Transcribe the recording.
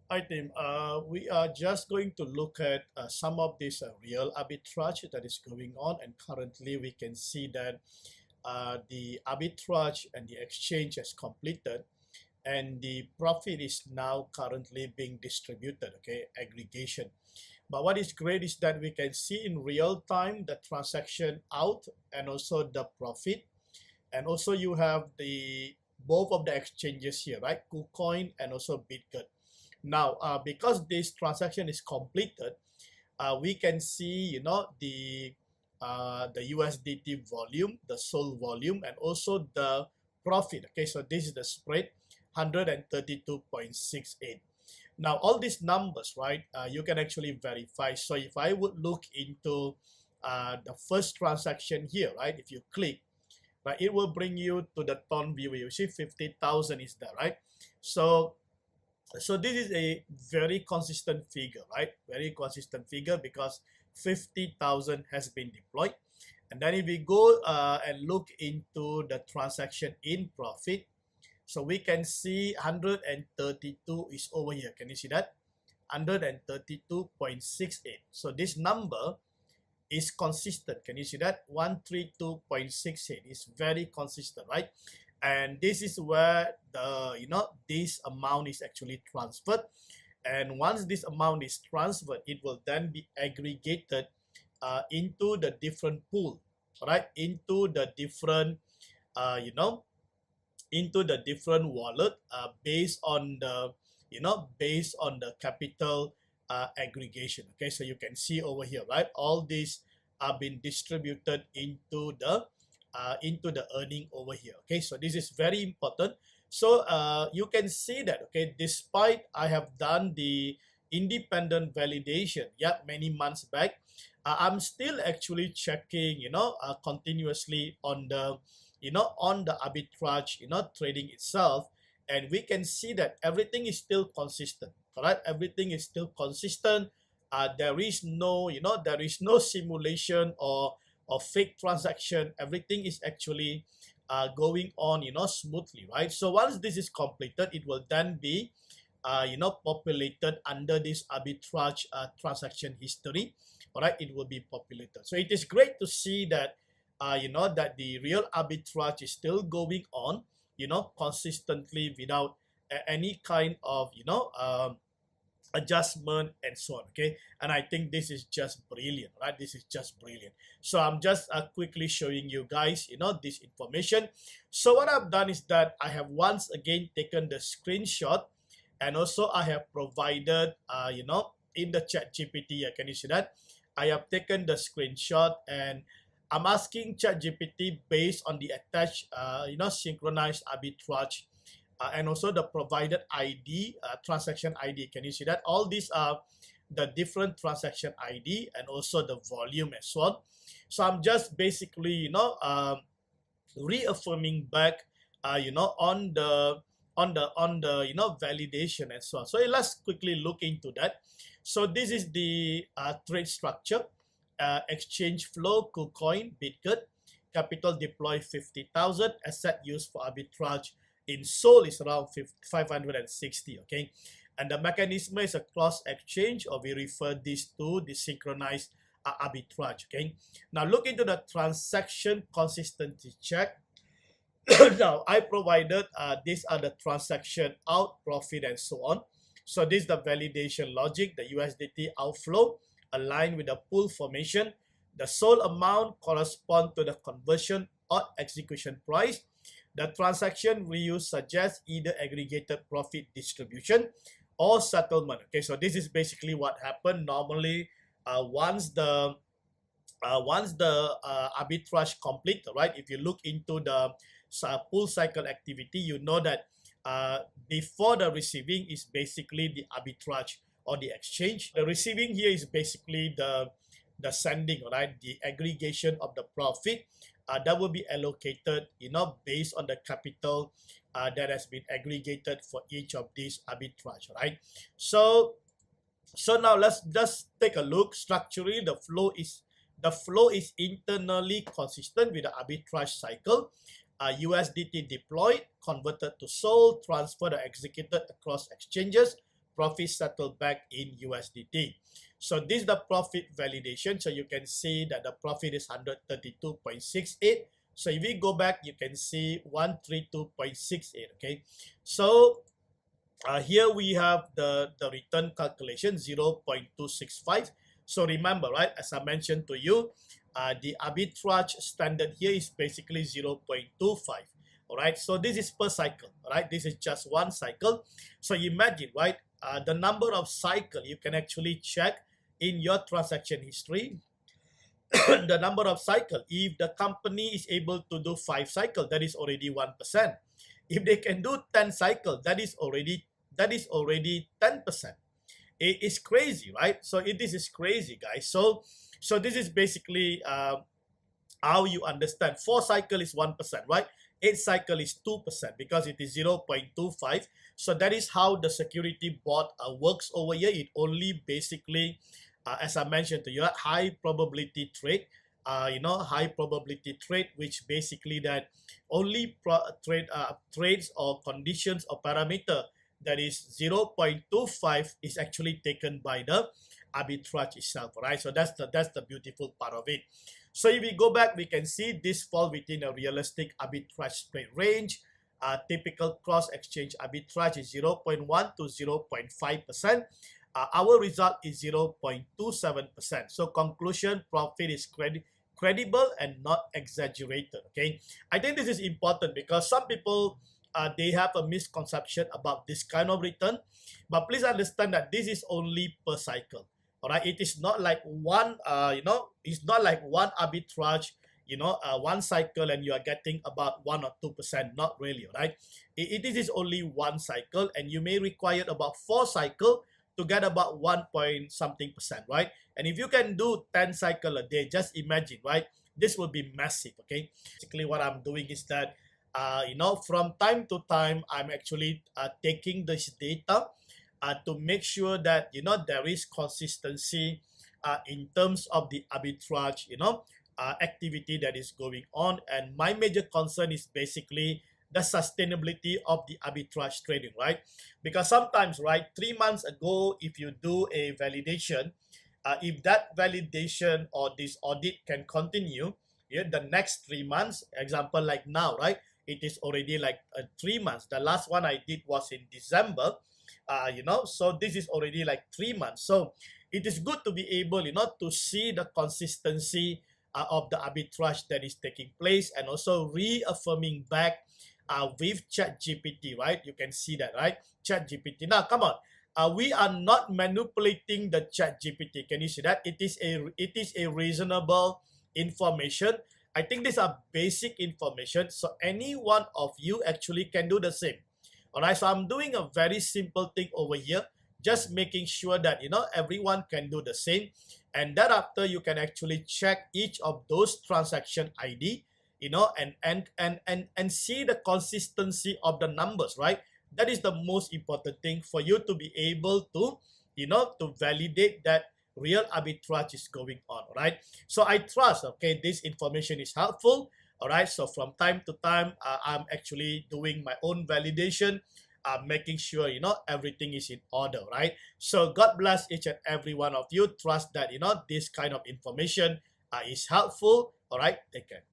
Hi, Tim. We are just going to look at some of this real arbitrage that is going on, and currently we can see that the arbitrage and the exchange has completed, and the profit is now currently being distributed. Okay, aggregation. But what is great is that we can see in real time the transaction out and also the profit, and also you have the both of the exchanges here, right? KuCoin and also Bitget. Now, because this transaction is completed, we can see, the USDT volume, the sold volume, and also the profit. Okay, so this is the spread, 132.68. Now, all these numbers, right? You can actually verify. So if I would look into the first transaction here, right? If you click, right, it will bring you to the ton view. You see 50,000 is there, right? So this is a very consistent figure, right? Very consistent figure because 50,000 has been deployed. And then if we go and look into the transaction in profit, so we can see 132 is over here. Can you see that? 132.68. So this number is consistent. Can you see that? 132.68 is very consistent, right? And this is where the this amount is actually transferred, and once this amount is transferred, it will then be aggregated into the different pool, right? Into the different into the different wallet based on the based on the capital aggregation. Okay, so you can see over here, right? All these are being distributed into the earning over here. Okay, so this is very important. So you can see that, okay, despite I have done the independent validation, yeah, many months back, I'm still actually checking, continuously on the on the arbitrage, trading itself, and we can see that everything is still consistent. Correct, everything is still consistent. There is no there is no simulation or fake transaction. Everything is actually going on smoothly, right? So once this is completed, it will then be populated under this arbitrage transaction history. All right, it will be populated. So it is great to see that that the real arbitrage is still going on consistently without any kind of adjustment and so on. Okay, and I think this is just brilliant, right? This is just brilliant. So I'm just quickly showing you guys this information. So what I've done is that I have once again taken the screenshot, and also I have provided in the chat GPT. Can you see that? I have taken the screenshot, and I'm asking ChatGPT based on the attached synchronized arbitrage and also the provided ID, transaction ID. Can you see that? All these are the different transaction ID and also the volume and so on. So I'm just basically, reaffirming back, on the validation and so on. So let's quickly look into that. So this is the trade structure, exchange flow, KuCoin, Bitget, capital deploy 50,000, asset used for arbitrage in Seoul is around 560. Okay, and the mechanism is a cross exchange, or we refer this to the synchronized arbitrage. Okay, now look into the transaction consistency check. Now I provided these are the transaction out, profit, and so on. So this is the validation logic, the USDT outflow aligned with the pool formation. The sold amount correspond to the conversion or execution price. The transaction reuse suggests either aggregated profit distribution or settlement. Okay, so this is basically what happened normally once the arbitrage complete, right? If you look into the pool cycle activity, you know that before the receiving is basically the arbitrage or the exchange. The receiving here is basically the sending, right? The aggregation of the profit that will be allocated, based on the capital that has been aggregated for each of these arbitrage, right? So now let's just take a look. Structurally, the flow is internally consistent with the arbitrage cycle. USDT deployed, converted to sold, transferred or executed across exchanges, profit settled back in USDT. So this is the profit validation. So you can see that the profit is 132.68. So if we go back, you can see 132.68. Okay, so here we have the return calculation 0.265. So remember, right, as I mentioned to you, the arbitrage standard here is basically 0.25. All right, so this is per cycle. All right, this is just one cycle. So imagine, right, the number of cycle you can actually check in your transaction history. The number of cycle, if the company is able to do 5 cycle, that is already 1%. If they can do 10 cycle, that is already 10%. It is crazy, right? So this is crazy, guys. So this is basically how you understand. 4 cycle is 1%, right? 8 cycle is 2% because it is 0.25. So that is how the security board works over here. It only basically, as I mentioned to you, high probability trade. High probability trade, which basically that only trades or conditions or parameter that is 0.25 is actually taken by the arbitrage itself, right? So that's the beautiful part of it. So if we go back, we can see this fall within a realistic arbitrage spread range. Typical cross exchange arbitrage is 0.1 to 0.5%. Our result is 0.27%. So conclusion, profit is credible and not exaggerated. Okay, I think this is important because some people they have a misconception about this kind of return, but please understand that this is only per cycle. All right, it is not like one it's not like one arbitrage, one cycle and you are getting about 1 or 2%. Not really, right? It is only one cycle, and you may require about 4 cycle to get about 1 point something percent, right? And if you can do 10 cycle a day, just imagine, right? This will be massive. Okay, basically what I'm doing is that from time to time, I'm actually taking this data to make sure that there is consistency in terms of the arbitrage activity that is going on. And my major concern is basically the sustainability of the arbitrage trading, right? Because sometimes, right, 3 months ago, if you do a validation, if that validation or this audit can continue, the next 3 months, example like now, right, it is already like 3 months. The last one I did was in December, so this is already like 3 months. So it is good to be able, to see the consistency of the arbitrage that is taking place, and also reaffirming back with ChatGPT, right? You can see that, right? ChatGPT. Now, come on. We are not manipulating the ChatGPT. Can you see that? It is a reasonable information. I think these are basic information, so any one of you actually can do the same. All right, so I'm doing a very simple thing over here, just making sure that everyone can do the same, and thereafter you can actually check each of those transaction ID, and see the consistency of the numbers, right? That is the most important thing for you to be able to, to validate that real arbitrage is going on, right? So I trust, okay, this information is helpful. All right, so from time to time, I'm actually doing my own validation, making sure, everything is in order, right? So God bless each and every one of you. Trust that, this kind of information is helpful. All right, take care.